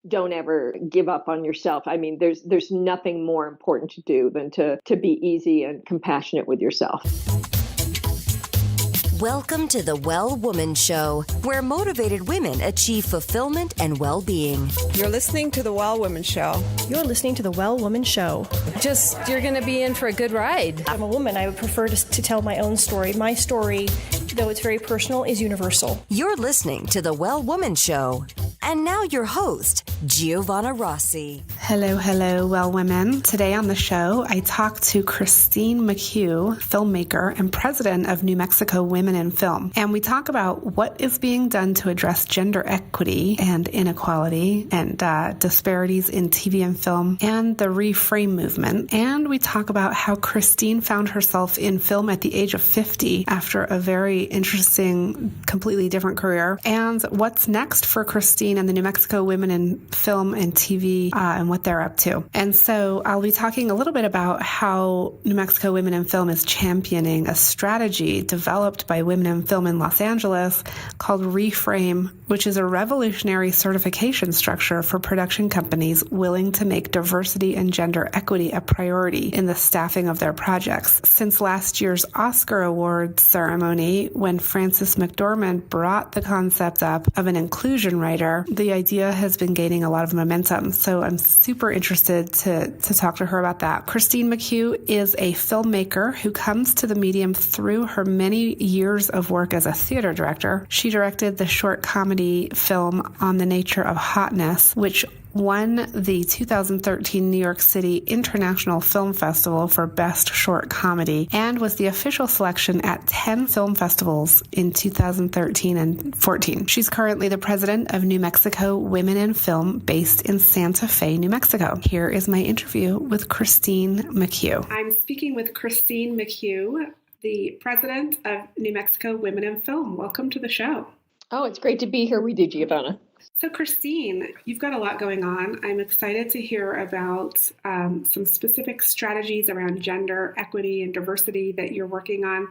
don't ever give up on yourself. I mean, there's nothing more important to do than to be easy and compassionate with yourself. Welcome to the Well Woman Show, where motivated women achieve fulfillment and well-being. You're listening to the Well Woman Show. You're listening to the Well Woman Show. You're going to be in for a good ride. I'm a woman. I would prefer to tell my own story. My story, though it's very personal, is universal. You're listening to the Well Woman Show. And now your host, Giovanna Rossi. Hello, Well Women. Today on the show, I talk to Christine McHugh, filmmaker and president of New Mexico Women in Film. And we talk about what is being done to address gender equity and inequality and disparities in TV and film and the ReFrame movement. And we talk about how Christine found herself in film at the age of 50 after a very interesting, completely different career. And what's next for Christine and the New Mexico Women in Film and TV and what they're up to. And so I'll be talking a little bit about how New Mexico Women in Film is championing a strategy developed by women in film in Los Angeles called ReFrame, which is a revolutionary certification structure for production companies willing to make diversity and gender equity a priority in the staffing of their projects. Since last year's Oscar Awards ceremony, when Frances McDormand brought the concept up of an inclusion writer, the idea has been gaining a lot of momentum. So I'm super interested to talk to her about that. Christine McHugh is a filmmaker who comes to the medium through her many years of work as a theater director. She directed the short comedy film On the Nature of Hotness, which won the 2013 New York City International Film Festival for Best Short Comedy and was the official selection at 10 film festivals in 2013 and 14. She's currently the president of New Mexico Women in Film based in Santa Fe, New Mexico. Here is my interview with Christine McHugh. I'm speaking with Christine McHugh, the president of New Mexico Women in Film. Welcome to the show. Oh, it's great to be here with you, Giovanna. So Christine, you've got a lot going on. I'm excited to hear about some specific strategies around gender equity and diversity that you're working on.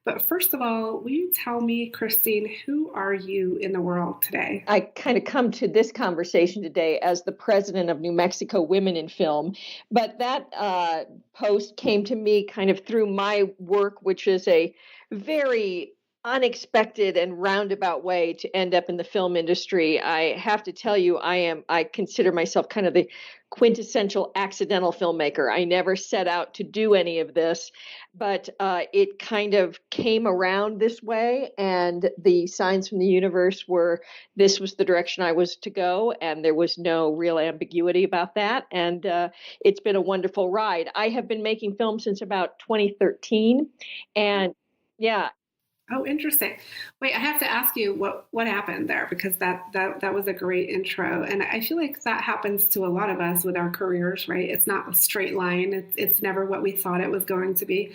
But first of all, will you tell me, Christine, who are you in the world today? I kind of come to this conversation today as the president of New Mexico Women in Film, but that post came to me kind of through my work, which is a very unexpected and roundabout way to end up in the film industry. I have to tell you, I consider myself kind of the quintessential accidental filmmaker. I never set out to do any of this, but it kind of came around this way, and the signs from the universe were this was the direction I was to go, and there was no real ambiguity about that, and it's been a wonderful ride. I have been making film since about 2013, and yeah. Oh, interesting. Wait, I have to ask you what happened there, because that was a great intro. And I feel like that happens to a lot of us with our careers, right? It's not a straight line. It's never what we thought it was going to be.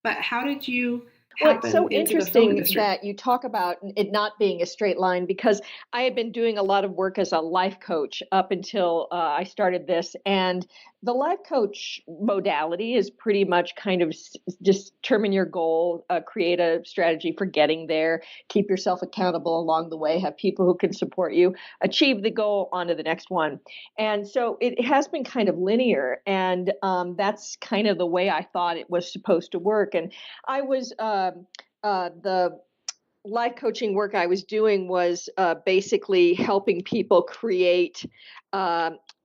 But how did you Well, it's so interesting that you talk about it not being a straight line, because I had been doing a lot of work as a life coach up until I started this. And the life coach modality is pretty much kind of just determine your goal, create a strategy for getting there, keep yourself accountable along the way, have people who can support you, achieve the goal, on to the next one. And so it has been kind of linear. And that's kind of the way I thought it was supposed to work. And I was the life coaching work I was doing was basically helping people create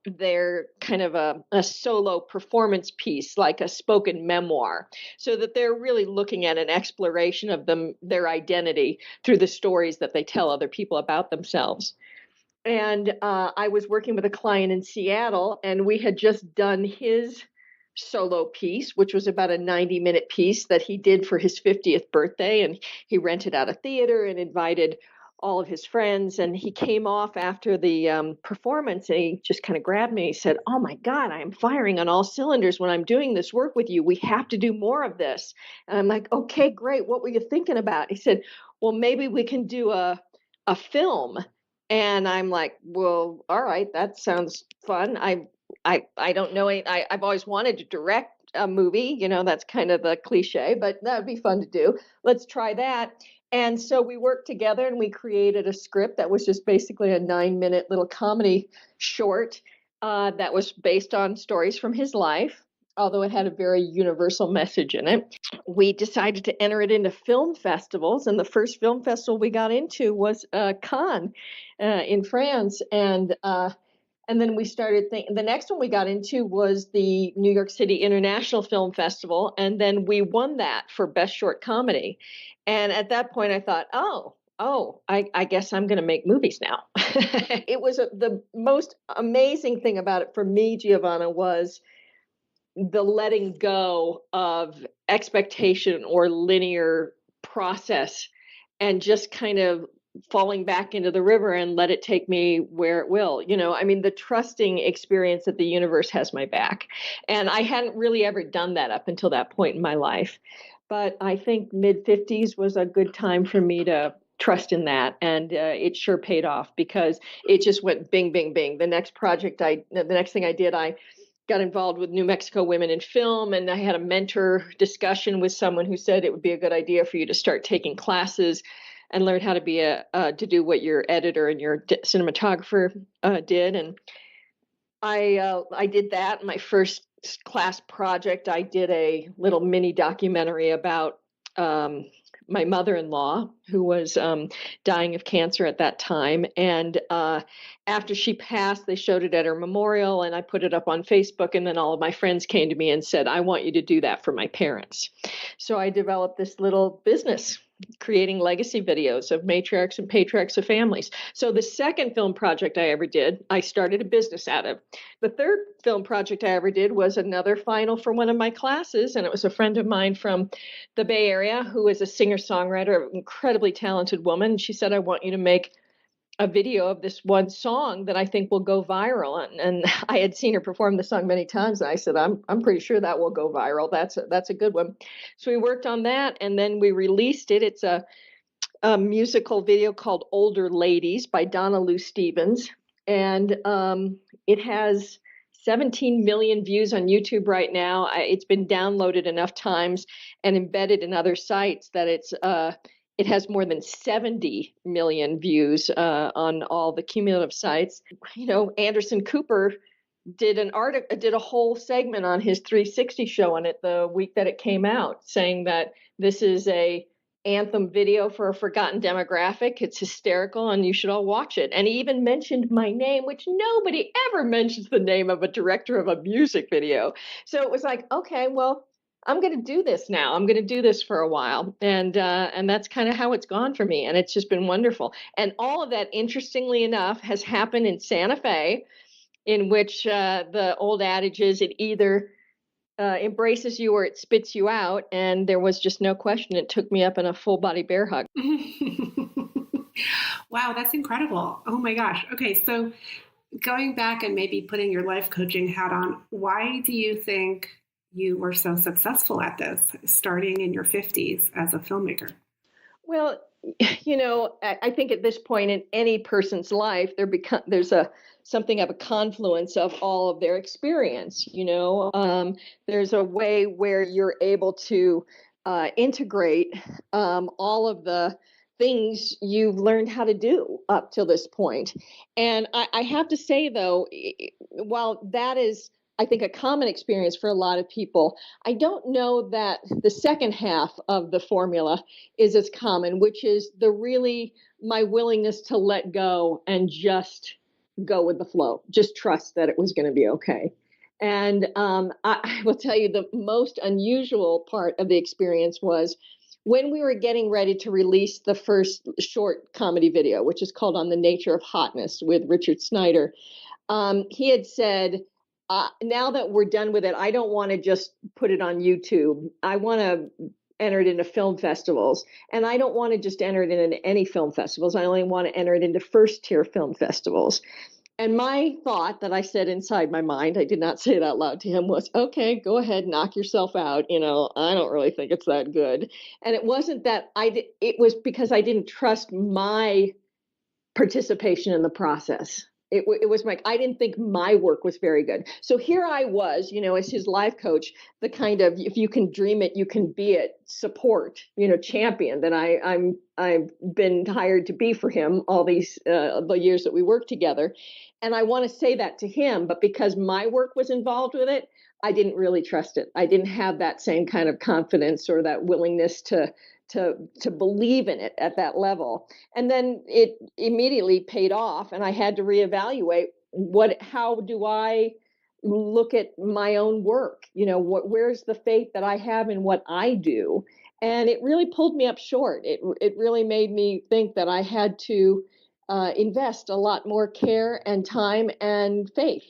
their kind of a solo performance piece, like a spoken memoir, so that they're really looking at an exploration of their identity through the stories that they tell other people about themselves. And I was working with a client in Seattle, and we had just done his solo piece, which was about a 90-minute piece that he did for his 50th birthday. And he rented out a theater and invited all of his friends. And he came off after the performance, and he just kind of grabbed me. He said, "Oh my God, I am firing on all cylinders when I'm doing this work with you. We have to do more of this." And I'm like, "Okay, great. What were you thinking about?" He said, "Well, maybe we can do a film." And I'm like, "Well, all right, that sounds fun. I don't know. I've always wanted to direct a movie, that's kind of the cliche, but that would be fun to do. Let's try that." And so we worked together and we created a script that was just basically a 9-minute little comedy short that was based on stories from his life, although it had a very universal message in it. We decided to enter it into film festivals, and the first film festival we got into was Cannes in France. And then we started thinking, the next one we got into was the New York City International Film Festival. And then we won that for Best Short Comedy. And at that point I thought, I guess I'm going to make movies now. It was the most amazing thing about it for me, Giovanna, was the letting go of expectation or linear process and just kind of falling back into the river and let it take me where it will. I mean, the trusting experience that the universe has my back. And I hadn't really ever done that up until that point in my life. But I think mid-50s was a good time for me to trust in that. And it sure paid off because it just went bing, bing, bing. The next thing I did, I got involved with New Mexico Women in Film, and I had a mentor discussion with someone who said it would be a good idea for you to start taking classes and learn how to be to do what your editor and your cinematographer did. And I did that. My first class project, I did a little mini documentary about my mother-in-law, who was dying of cancer at that time. And after she passed, they showed it at her memorial, and I put it up on Facebook. And then all of my friends came to me and said, I want you to do that for my parents. So I developed this little business creating legacy videos of matriarchs and patriarchs of families. So the second film project I ever did, I started a business out of. The third film project I ever did was another final for one of my classes, and it was a friend of mine from the Bay Area who is a singer-songwriter, incredibly talented woman. She said, I want you to make a video of this one song that I think will go viral. And I had seen her perform the song many times. And I said, I'm pretty sure that will go viral. That's a good one. So we worked on that, and then we released it. It's a musical video called Older Ladies by Donna Lou Stevens. And it has 17 million views on YouTube right now. It's been downloaded enough times and embedded in other sites that it has more than 70 million views on all the cumulative sites. Anderson Cooper did a whole segment on his 360 show on it the week that it came out, saying that this is a anthem video for a forgotten demographic. It's hysterical, and you should all watch it. And he even mentioned my name, which nobody ever mentions the name of a director of a music video. So it was like, okay, well, I'm going to do this now. I'm going to do this for a while. And that's kind of how it's gone for me. And it's just been wonderful. And all of that, interestingly enough, has happened in Santa Fe, in which the old adage is it either embraces you or it spits you out. And there was just no question. It took me up in a full body bear hug. Wow, that's incredible. Oh my gosh. Okay, so going back and maybe putting your life coaching hat on, why do you think you were so successful at this, starting in your 50s as a filmmaker? Well, I think at this point in any person's life, there's something of a confluence of all of their experience. There's a way where you're able to integrate all of the things you've learned how to do up till this point. And I have to say, though, while that is, I think, a common experience for a lot of people, I don't know that the second half of the formula is as common, which is my willingness to let go and just go with the flow, just trust that it was going to be okay. And I will tell you the most unusual part of the experience was when we were getting ready to release the first short comedy video, which is called On the Nature of Hotness with Richard Snyder. He had said, now that we're done with it, I don't want to just put it on YouTube. I want to enter it into film festivals. And I don't want to just enter it into any film festivals. I only want to enter it into first-tier film festivals. And my thought that I said inside my mind, I did not say it out loud to him, was, okay, go ahead, knock yourself out. I don't really think it's that good. And it wasn't that it was because I didn't trust my participation in the process. it was like, I didn't think my work was very good. So here I was, as his life coach, the kind of, if you can dream it, you can be it, support, champion that I've been hired to be for him all these the years that we worked together. And I want to say that to him, but because my work was involved with it, I didn't really trust it. I didn't have that same kind of confidence or that willingness to believe in it at that level. And then it immediately paid off, and I had to reevaluate how do I look at my own work? Where's the faith that I have in what I do? And it really pulled me up short. It really made me think that I had to invest a lot more care and time and faith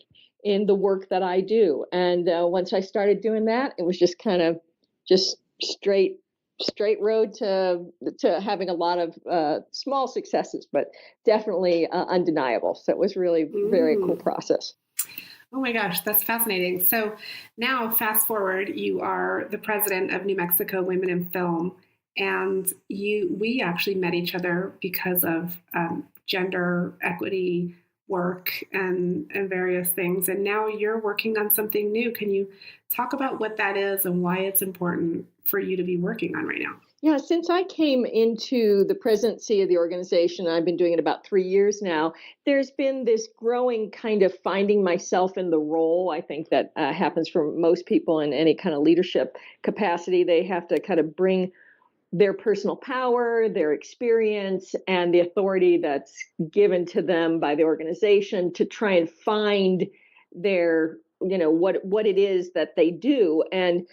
in the work that I do. And once I started doing that, it was just kind of just straight road to having a lot of small successes, but definitely undeniable. So it was really very cool process. Oh my gosh, that's fascinating. So now fast forward, you are the president of New Mexico Women in Film, and we actually met each other because of gender equity work and various things. And now you're working on something new. Can you talk about what that is and why it's important for you to be working on right now? Yeah, since I came into the presidency of the organization, I've been doing it about 3 years now, there's been this growing kind of finding myself in the role. I think that happens for most people in any kind of leadership capacity. They have to kind of bring their personal power, their experience, and the authority that's given to them by the organization to try and find their, what it is that they do. And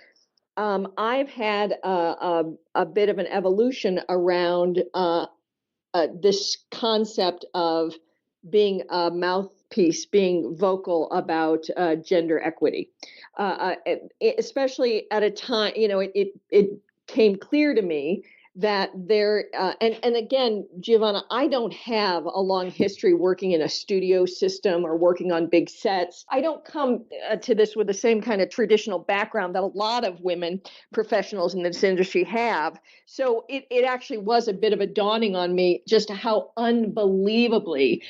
I've had a bit of an evolution around this concept of being a mouthpiece, being vocal about gender equity, especially at a time, it came clear to me that there, and again, Giovanna, I don't have a long history working in a studio system or working on big sets. I don't come to this with the same kind of traditional background that a lot of women professionals in this industry have. So it actually was a bit of a dawning on me just how unbelievably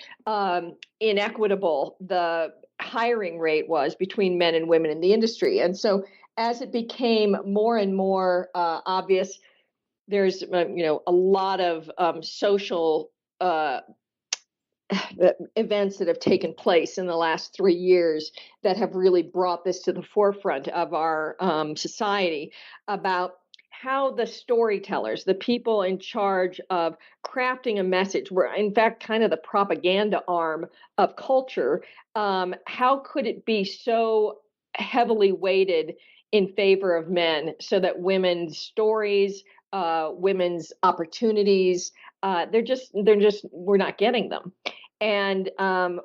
inequitable the hiring rate was between men and women in the industry. And so as it became more and more obvious, there's a lot of social events that have taken place in the last 3 years that have really brought this to the forefront of our society about how the storytellers, the people in charge of crafting a message, were in fact kind of the propaganda arm of culture. How could it be so heavily weighted in favor of men so that women's stories, women's opportunities, we're not getting them. And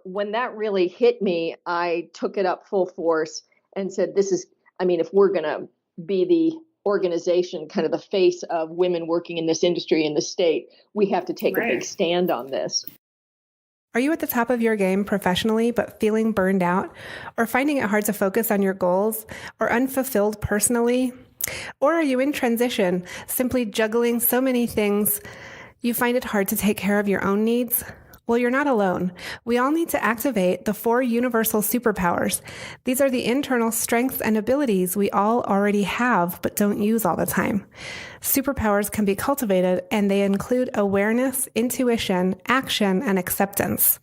when that really hit me, I took it up full force and said, if we're going to be the organization, kind of the face of women working in this industry in the state, we have to take a big stand on this. Are you at the top of your game professionally, but feeling burned out, or finding it hard to focus on your goals, or unfulfilled personally? Or are you in transition, simply juggling so many things you find it hard to take care of your own needs? Well, you're not alone. We all need to activate the 4 universal superpowers. These are the internal strengths and abilities we all already have, but don't use all the time. Superpowers can be cultivated, and they include awareness, intuition, action, and acceptance.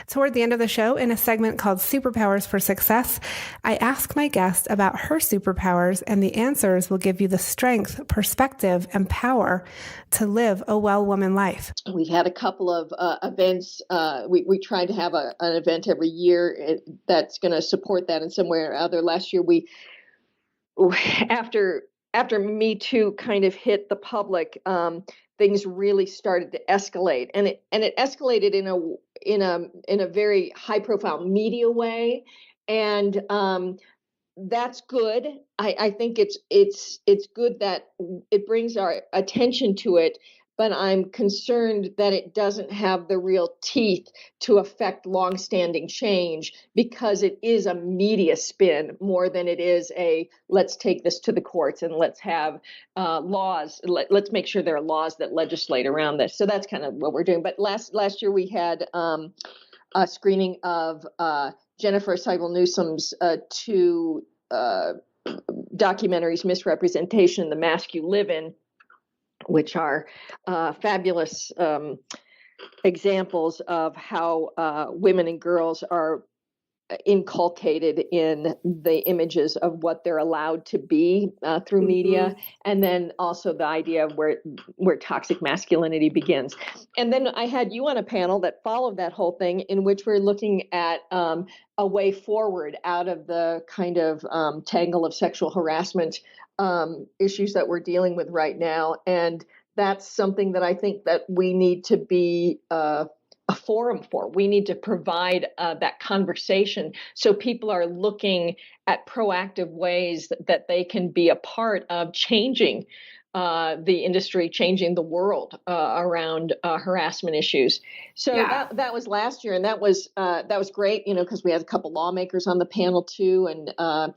Toward the end of the show, in a segment called Superpowers for Success, I ask my guest about her superpowers, and the answers will give you the strength, perspective, and power to live a well-woman life. We've had a couple of events. We try to have an event every year that's going to support that in some way or other. Last year, after Me Too kind of hit the public, things really started to escalate, and it escalated in a very high profile media way, and that's good. I think it's good that it brings our attention to it, but I'm concerned that it doesn't have the real teeth to affect longstanding change, because it is a media spin more than it is let's take this to the courts and let's have laws. Let's make sure there are laws that legislate around this. So that's kind of what we're doing. But last year we had screening of Jennifer Seibel-Newsom's two documentaries, Misrepresentation and The Mask You Live In, which are fabulous examples of how women and girls are inculcated in the images of what they're allowed to be through media, and then also the idea of where toxic masculinity begins. And then I had you on a panel that followed that whole thing, in which we're looking at a way forward out of the kind of tangle of sexual harassment issues that we're dealing with right now. And that's something that I think that we need to be a forum for. We need to provide that conversation so people are looking at proactive ways that they can be a part of changing the industry, changing the world around harassment issues. So that was last year, and that was great, because we had a couple lawmakers on the panel too, and I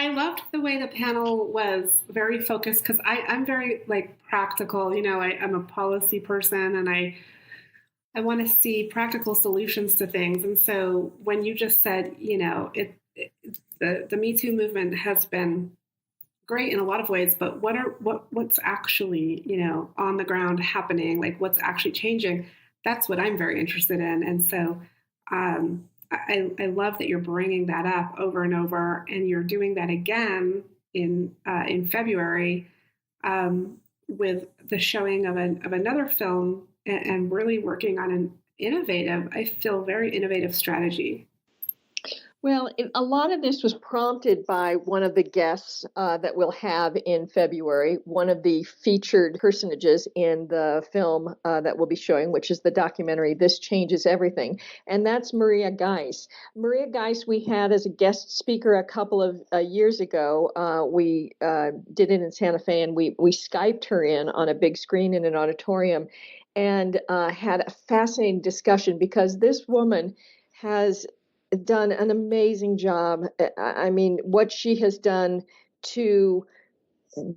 loved the way the panel was very focused, because I'm very practical. I'm a policy person, and I want to see practical solutions to things. And so when you just said, the Me Too movement has been great in a lot of ways, but what's actually, on the ground happening, what's actually changing? That's what I'm very interested in. And so I love that you're bringing that up over and over, and you're doing that again in February with the showing of another film, and really working on a very innovative strategy. Well, a lot of this was prompted by one of the guests that we'll have in February, one of the featured personages in the film that we'll be showing, which is the documentary, This Changes Everything. And that's Maria Geis. Maria Geis we had as a guest speaker a couple of years ago. We did it in Santa Fe, and we Skyped her in on a big screen in an auditorium, and had a fascinating discussion, because this woman has done an amazing job. I mean, what she has done to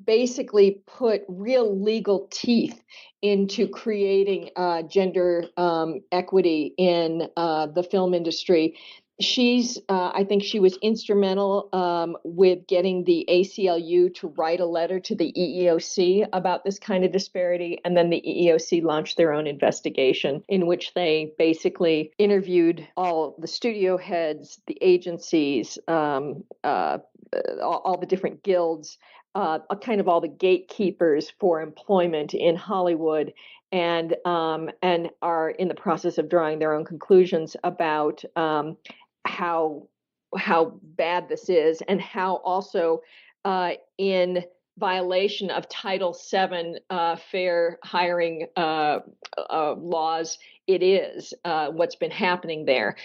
basically put real legal teeth into creating gender equity in the film industry. I think she was instrumental with getting the ACLU to write a letter to the EEOC about this kind of disparity. And then the EEOC launched their own investigation, in which they basically interviewed all the studio heads, the agencies, all the different guilds, kind of all the gatekeepers for employment in Hollywood, and are in the process of drawing their own conclusions about how bad this is, and how also in violation of Title VII fair hiring laws it is, what's been happening there.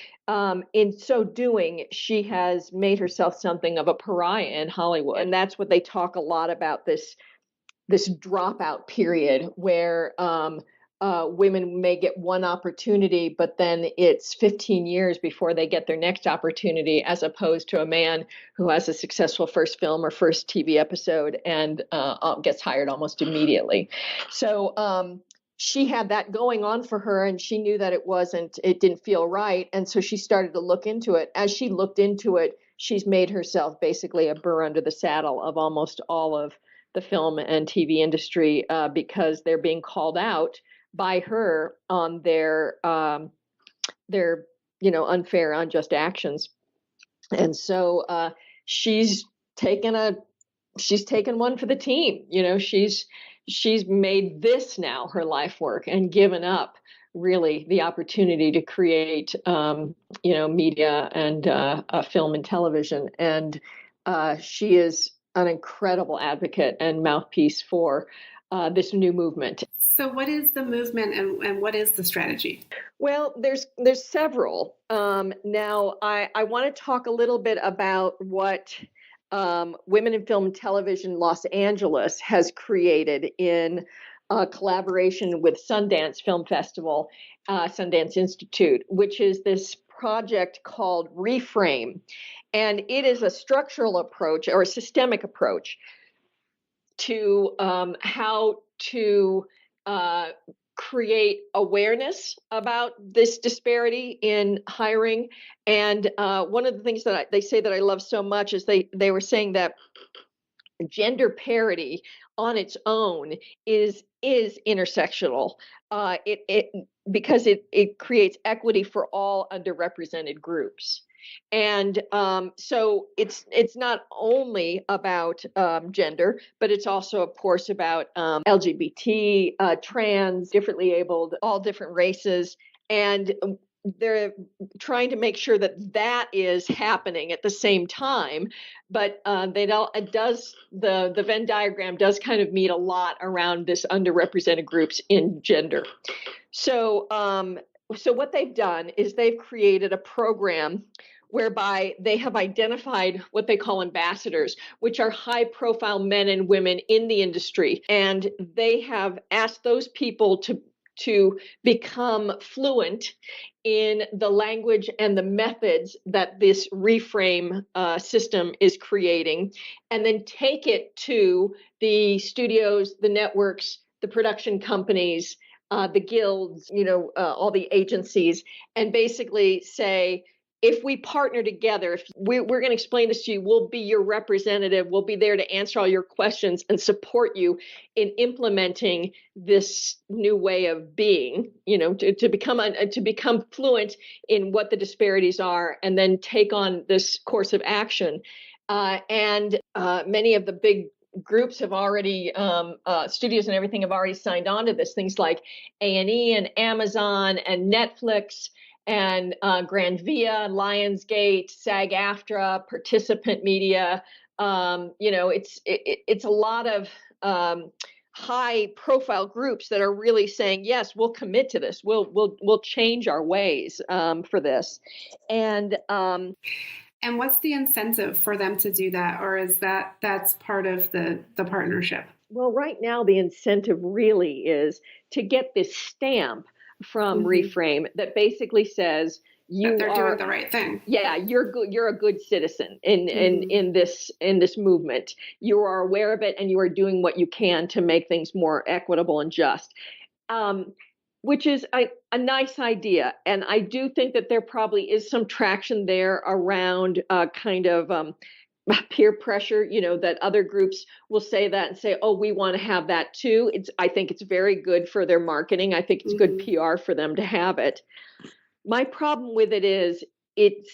In so doing, she has made herself something of a pariah in Hollywood, and that's what they talk a lot about, this dropout period where women may get one opportunity, but then it's 15 years before they get their next opportunity, as opposed to a man who has a successful first film or first TV episode and gets hired almost immediately. So she had that going on for her, and she knew that it didn't feel right. And so she started to look into it. As she looked into it, she's made herself basically a burr under the saddle of almost all of the film and TV industry, because they're being called out by her on their unfair, unjust actions. And so she's taken one for the team. She's made this now her life work, and given up really the opportunity to create media and film and television. And she is an incredible advocate and mouthpiece for this new movement. So what is the movement, and what is the strategy? Well, there's several. Now, I want to talk a little bit about what Women in Film and Television Los Angeles has created in collaboration with Sundance Film Festival, Sundance Institute, which is this project called ReFrame. And it is a structural approach, or a systemic approach, to how to create awareness about this disparity in hiring. And one of the things that they say that I love so much is they were saying that gender parity on its own is intersectional. It because it creates equity for all underrepresented groups. And so it's not only about gender, but it's also, of course, about LGBT, trans, differently abled, all different races. And they're trying to make sure that that is happening at the same time, but the Venn diagram does kind of meet a lot around this underrepresented groups in gender. So what they've done is they've created a program whereby they have identified what they call ambassadors, which are high-profile men and women in the industry, and they have asked those people to become fluent in the language and the methods that this ReFrame system is creating, and then take it to the studios, the networks, the production companies, the guilds, all the agencies, and basically say, if we partner together, if we're going to explain this to you, we'll be your representative. We'll be there to answer all your questions and support you in implementing this new way of being, to become fluent in what the disparities are, and then take on this course of action. And many of the big groups have already, studios and everything have already signed on to this. Things like A&E and Amazon and Netflix and Grand Via, Lionsgate, SAG-AFTRA, Participant Media. It's a lot of high-profile groups that are really saying, yes, we'll commit to this. We'll change our ways for this. And what's the incentive for them to do that, or is that's part of the partnership? Well, right now the incentive really is to get this stamp from ReFrame that basically says that they're doing the right thing. Yeah, you're good. You're a good citizen in this movement. You are aware of it, and you are doing what you can to make things more equitable and just. Which is a nice idea, and I do think that there probably is some traction there around kind of peer pressure, that other groups will say that and say, oh, we want to have that too. I think it's very good for their marketing. I think it's good PR for them to have it. My problem with it is it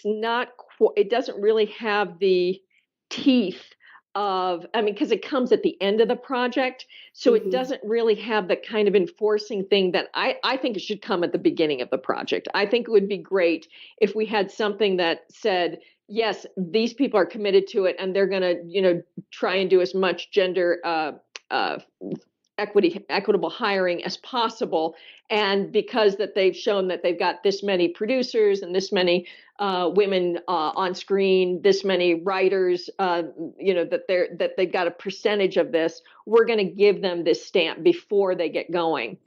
doesn't really have the teeth because it comes at the end of the project. So it doesn't really have the kind of enforcing thing that I think it should come at the beginning of the project. I think it would be great if we had something that said, yes, these people are committed to it, and they're going to, try and do as much gender equitable hiring as possible. And because that they've shown that they've got this many producers and this many women on screen, this many writers, that they've got a percentage of this, we're going to give them this stamp before they get going.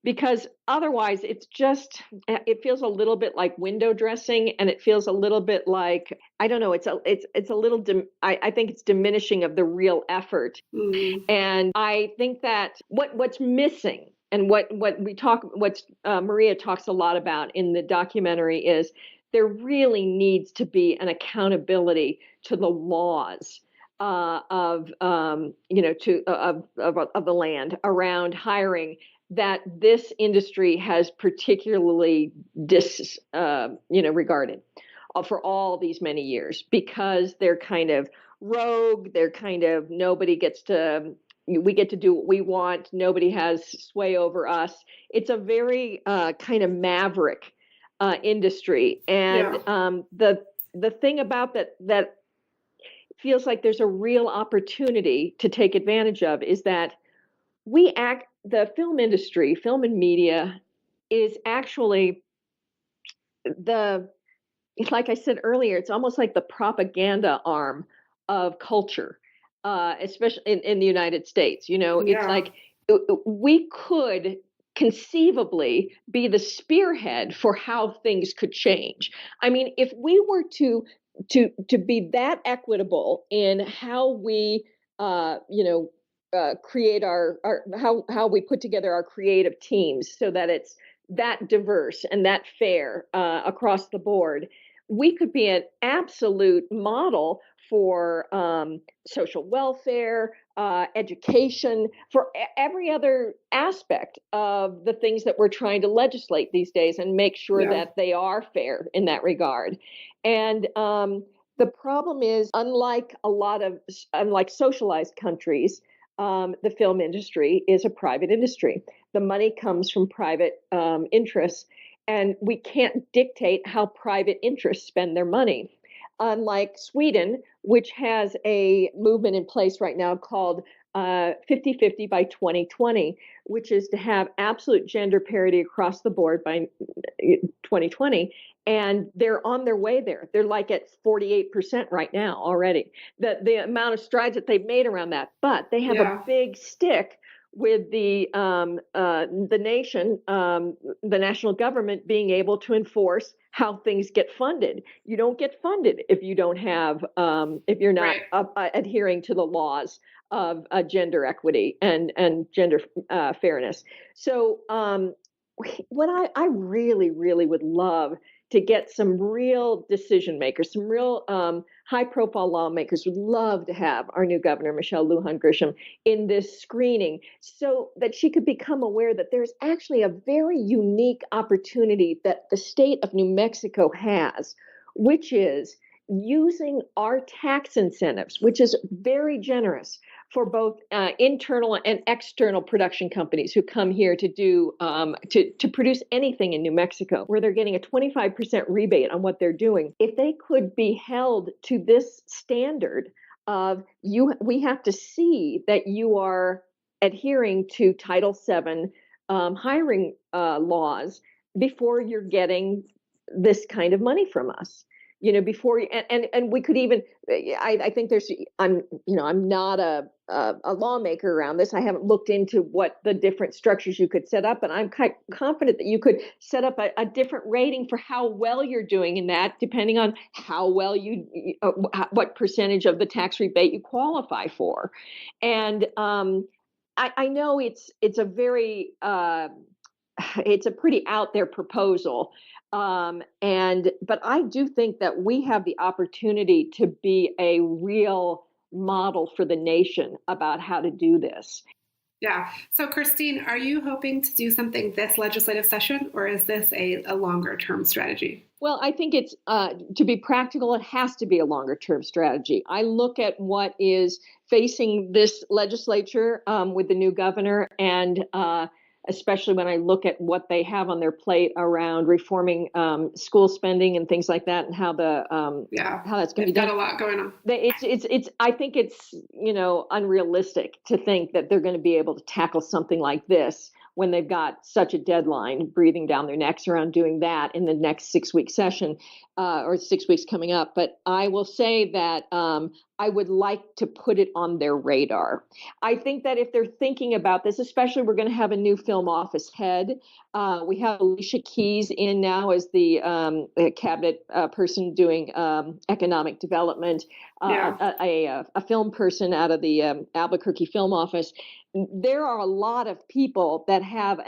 Because otherwise it feels a little bit like window dressing, and it feels a little bit like, I don't know, it's a little, I think it's diminishing of the real effort. And I think that what's missing, and what Maria talks a lot about in the documentary, is there really needs to be an accountability to the laws of the land around hiring that this industry has particularly regarded for all these many years, because they're kind of rogue. They're kind of, we get to do what we want. Nobody has sway over us. It's a very kind of maverick industry. And the thing about that feels like there's a real opportunity to take advantage of is that the film industry, film and media, is actually like I said earlier, it's almost like the propaganda arm of culture, especially in the United States. It's like we could conceivably be the spearhead for how things could change. I mean, if we were to be that equitable in how we, create our how we put together our creative teams so that it's that diverse and that fair across the board, we could be an absolute model for social welfare, education, for every other aspect of the things that we're trying to legislate these days, and make sure that they are fair in that regard. And the problem is, unlike socialized countries, the film industry is a private industry. The money comes from private interests, and we can't dictate how private interests spend their money. Unlike Sweden, which has a movement in place right now called 50-50 by 2020, which is to have absolute gender parity across the board by 2020. And they're on their way there. They're like at 48% right now already. The amount of strides that they've made around that, but they have a big stick with the nation, the national government being able to enforce how things get funded. You don't get funded if you don't have, if you're not adhering to the laws of gender equity and gender fairness. So what I really, really would love to get some real decision makers, some real high-profile lawmakers. Would love to have our new governor, Michelle Lujan Grisham, in this screening so that she could become aware that there's actually a very unique opportunity that the state of New Mexico has, which is using our tax incentives, which is very generous for both internal and external production companies who come here to do to produce anything in New Mexico, where they're getting a 25% rebate on what they're doing. If they could be held to this standard of we have to see that you are adhering to Title VII hiring laws before you're getting this kind of money from us. Before and we could even, I think I'm not a lawmaker around this. I haven't looked into what the different structures you could set up, and I'm quite confident that you could set up a different rating for how well you're doing in that, depending on how well what percentage of the tax rebate you qualify for. And I know it's a very it's a pretty out there proposal. But I do think that we have the opportunity to be a real model for the nation about how to do this. Yeah. So, Christine, are you hoping to do something this legislative session, or is this a longer term strategy? Well, I think it's to be practical, it has to be a longer term strategy. I look at what is facing this legislature with the new governor, and especially when I look at what they have on their plate around reforming school spending and things like that, and how how that's going to be done. Got a lot going on. I think it's unrealistic to think that they're going to be able to tackle something like this when they've got such a deadline breathing down their necks around doing that in the next 6-week session or 6 weeks coming up. But I will say that I would like to put it on their radar. I think that if they're thinking about this, especially we're going to have a new film office head. We have Alicia Keys in now as the cabinet person doing economic development, a film person out of the Albuquerque Film Office. There are a lot of people that have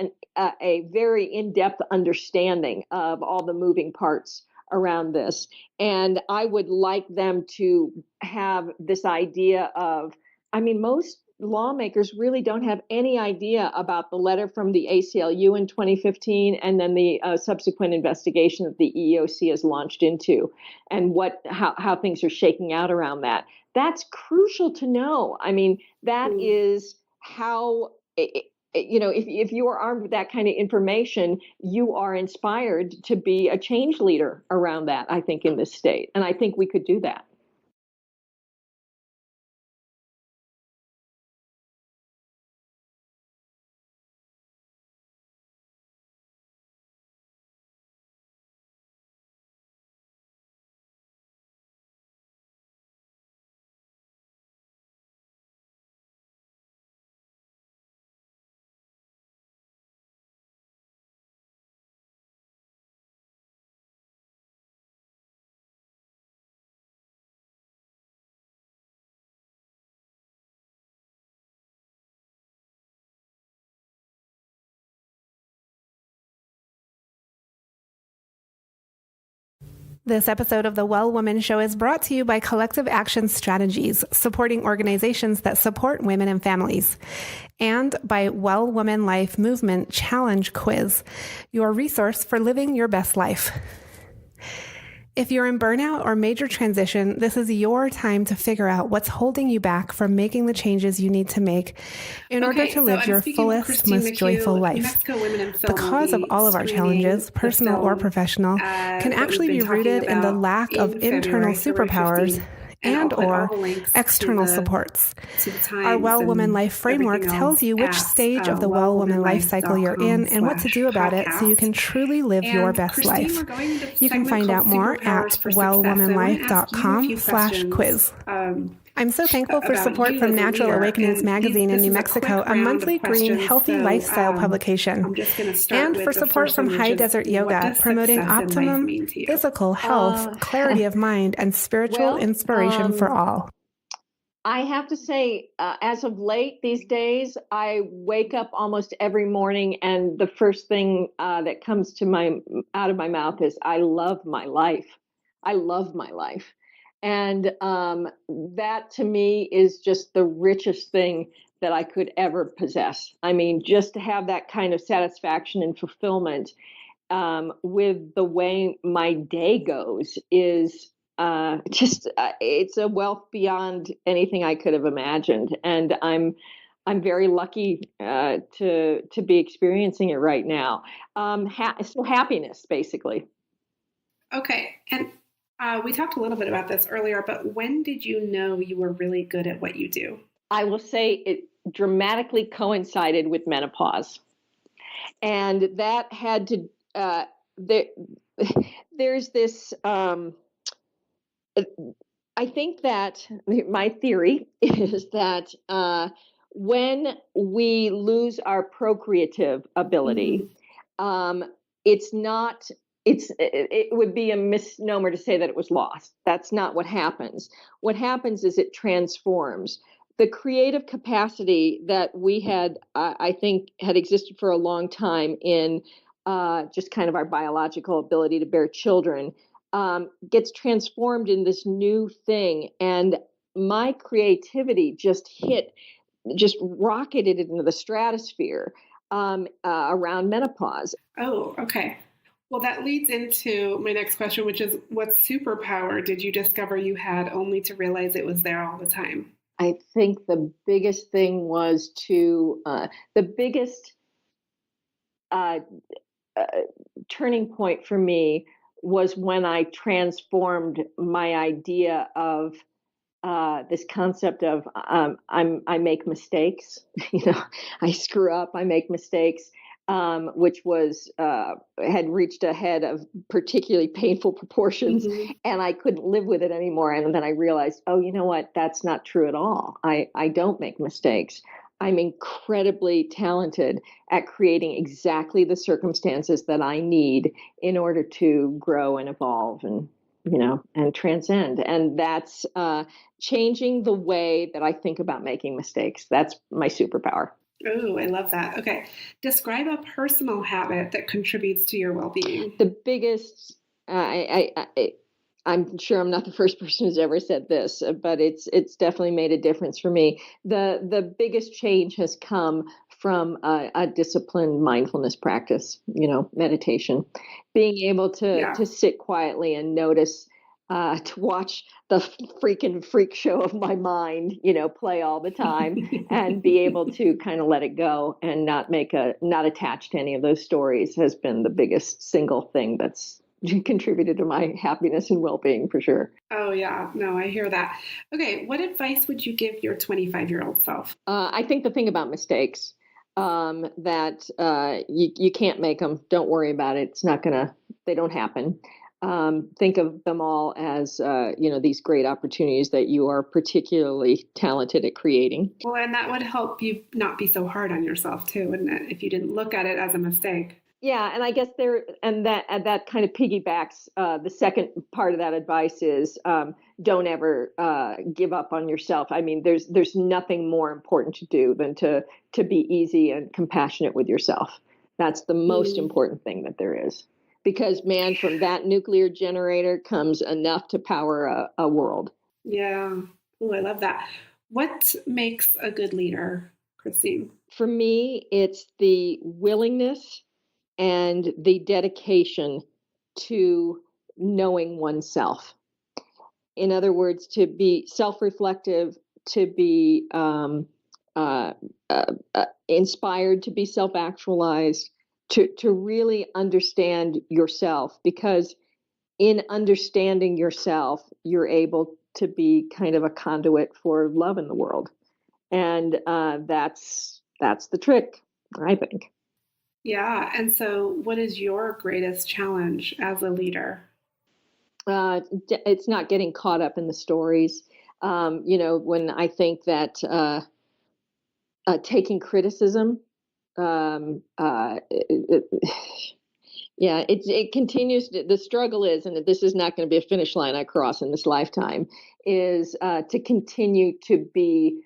a very in-depth understanding of all the moving parts around this. And I would like them to have this idea of, most lawmakers really don't have any idea about the letter from the ACLU in 2015 and then the subsequent investigation that the EEOC has launched into, and how things are shaking out around that. That's crucial to know. That is how, if you are armed with that kind of information, you are inspired to be a change leader around that, I think, in this state. And I think we could do that. This episode of the Well Woman Show is brought to you by Collective Action Strategies, supporting organizations that support women and families, and by Well Woman Life Movement Challenge Quiz, your resource for living your best life. If you're in burnout or major transition, this is your time to figure out what's holding you back from making the changes you need to make in order to live your fullest, most joyful life. The cause of all of our challenges, personal or professional, can actually be rooted in the lack of internal superpowers and or external supports. Our Well Woman Life framework tells you which stage of the Well Woman life cycle you're in and what to do about it so you can truly live your best life. You can find out more at wellwomanlife.com/quiz. I'm so thankful for support from Natural Awakenings Magazine in New Mexico, a monthly green, healthy lifestyle publication, and for support from High Desert Yoga, promoting optimum physical health, clarity of mind, and spiritual inspiration for all. I have to say, as of late these days, I wake up almost every morning, and the first thing that comes to out of my mouth is, "I love my life. I love my life." And that to me is just the richest thing that I could ever possess. I mean, just to have that kind of satisfaction and fulfillment with the way my day goes is it's a wealth beyond anything I could have imagined. And I'm very lucky to be experiencing it right now. So happiness, basically. Okay. And we talked a little bit about this earlier, but when did you know you were really good at what you do? I will say it dramatically coincided with menopause. And that had to, there's this, I think that my theory is that when we lose our procreative ability, it would be a misnomer to say that it was lost. That's not what happens. What happens is it transforms. The creative capacity that we had, I think, had existed for a long time in just kind of our biological ability to bear children, gets transformed in this new thing. And my creativity just rocketed into the stratosphere around menopause. Oh, okay. Well, that leads into my next question, which is, what superpower did you discover you had only to realize it was there all the time? I think the biggest thing was the biggest turning point for me was when I transformed my idea of this concept of I make mistakes. I screw up, I make mistakes. Which was had reached a head of particularly painful proportions, and I couldn't live with it anymore. And then I realized, oh, you know what? That's not true at all. I don't make mistakes. I'm incredibly talented at creating exactly the circumstances that I need in order to grow and evolve and transcend. And that's changing the way that I think about making mistakes. That's my superpower. Oh, I love that. Okay. Describe a personal habit that contributes to your well-being. The biggest, I'm sure I'm not the first person who's ever said this, but it's definitely made a difference for me. The biggest change has come from a disciplined mindfulness practice, meditation, being able to sit quietly and notice, to watch the freaking freak show of my mind, play all the time and be able to kind of let it go and not attach to any of those stories has been the biggest single thing that's contributed to my happiness and well-being for sure. Oh yeah, no, I hear that. Okay. What advice would you give your 25-year-old self? I think the thing about mistakes, that you can't make them. Don't worry about it. They don't happen. Think of them all as, these great opportunities that you are particularly talented at creating. Well, and that would help you not be so hard on yourself too, wouldn't it? If you didn't look at it as a mistake. Yeah. And I guess that kind of piggybacks, the second part of that advice is, don't ever, give up on yourself. I mean, there's nothing more important to do than to be easy and compassionate with yourself. That's the most important thing that there is. because man, from that nuclear generator comes enough to power a world. Yeah. Oh, I love that. What makes a good leader, Christine? For me, it's the willingness and the dedication to knowing oneself. In other words, to be self-reflective, to be inspired, to be self-actualized, to really understand yourself, because in understanding yourself, you're able to be kind of a conduit for love in the world. And that's the trick, I think. Yeah. And so what is your greatest challenge as a leader? It's not getting caught up in the stories. When I think that taking criticism, it continues. The struggle is, and this is not going to be a finish line I cross in this lifetime, is to continue to be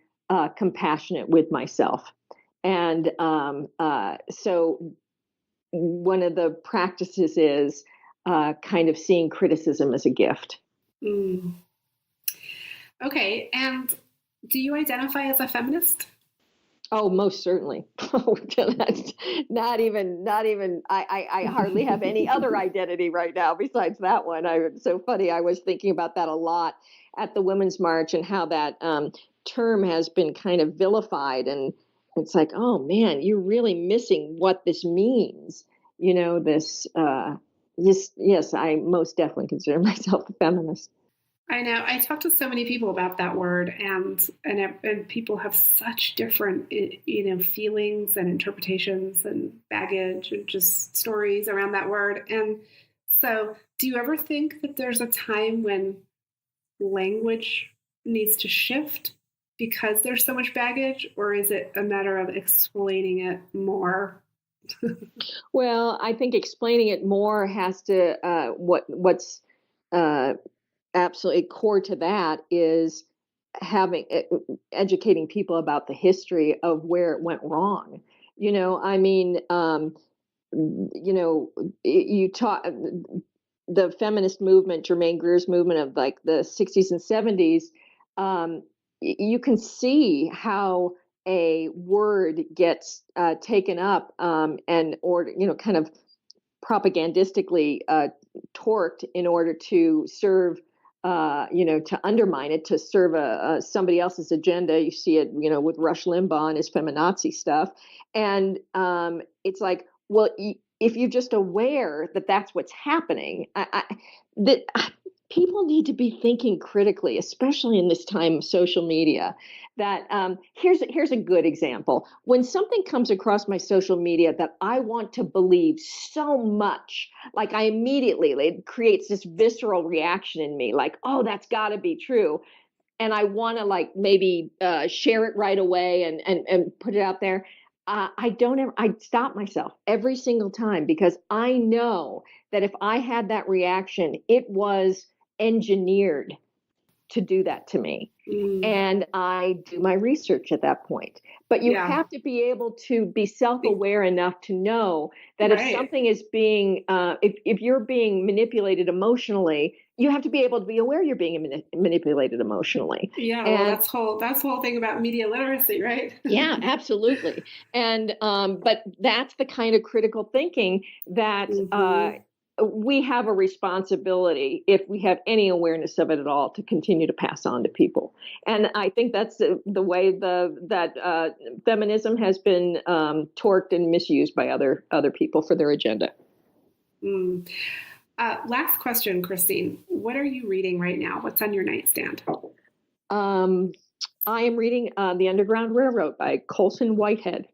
compassionate with myself. And so one of the practices is kind of seeing criticism as a gift. Mm. Okay. And do you identify as a feminist? Oh, most certainly. That's not even, I hardly have any other identity right now besides that one. It's so funny. I was thinking about that a lot at the Women's March, and how that term has been kind of vilified. And it's like, oh man, you're really missing what this means. Yes, I most definitely consider myself a feminist. I know. I talk to so many people about that word, and people have such different, feelings and interpretations and baggage and just stories around that word. And so, do you ever think that there's a time when language needs to shift because there's so much baggage, or is it a matter of explaining it more? Well, I think explaining it more has to, what's absolutely core to that is educating people about the history of where it went wrong. You talk the feminist movement, Germaine Greer's movement of like the 60s and 70s. You can see how a word gets taken up kind of propagandistically torqued in order to serve, to undermine it, to serve somebody else's agenda. You see it, with Rush Limbaugh and his feminazi stuff. And it's like, well, if you're just aware that that's what's happening, people need to be thinking critically, especially in this time of social media. That here's a good example. When something comes across my social media that I want to believe so much, like it creates this visceral reaction in me, like, oh, that's got to be true. And I want to maybe share it right away and put it out there. I stop myself every single time, because I know that if I had that reaction, it was engineered to do that to me. And I do my research at that point. But you have to be able to be self-aware enough to know that if something is being, if you're being manipulated emotionally, you have to be able to be aware you're being manipulated emotionally. Yeah, and that's the whole thing about media literacy, right? Yeah, absolutely. And but that's the kind of critical thinking that we have a responsibility, if we have any awareness of it at all, to continue to pass on to people. And I think that's the way that feminism has been torqued and misused by other people for their agenda. Last question, Christine. What are you reading right now? What's on your nightstand? I am reading The Underground Railroad by Colson Whitehead,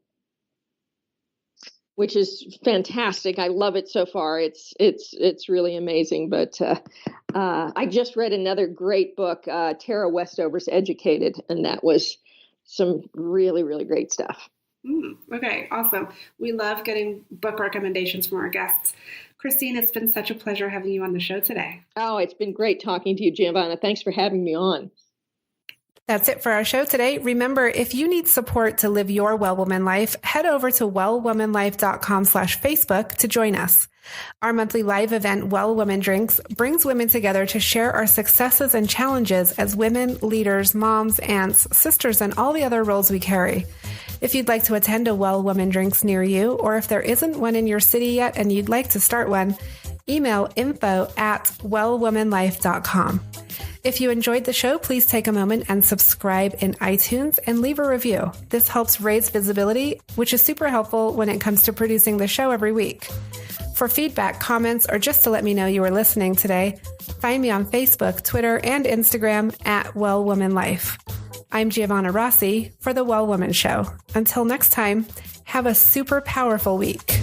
which is fantastic. I love it so far. It's really amazing. But I just read another great book, Tara Westover's Educated, and that was some really, really great stuff. Okay, awesome. We love getting book recommendations from our guests. Christine, it's been such a pleasure having you on the show today. Oh, it's been great talking to you, Giovanna. Thanks for having me on. That's it for our show today. Remember, if you need support to live your Well Woman life, head over to wellwomanlife.com/Facebook to join us. Our monthly live event, Well Woman Drinks, brings women together to share our successes and challenges as women, leaders, moms, aunts, sisters, and all the other roles we carry. If you'd like to attend a Well Woman Drinks near you, or if there isn't one in your city yet and you'd like to start one, email info@wellwomanlife.com. If you enjoyed the show, please take a moment and subscribe in iTunes and leave a review. This helps raise visibility, which is super helpful when it comes to producing the show every week. For feedback, comments, or just to let me know you were listening today, find me on Facebook, Twitter, and Instagram @WellWomanLife. I'm Giovanna Rossi for The Well Woman Show. Until next time, have a super powerful week.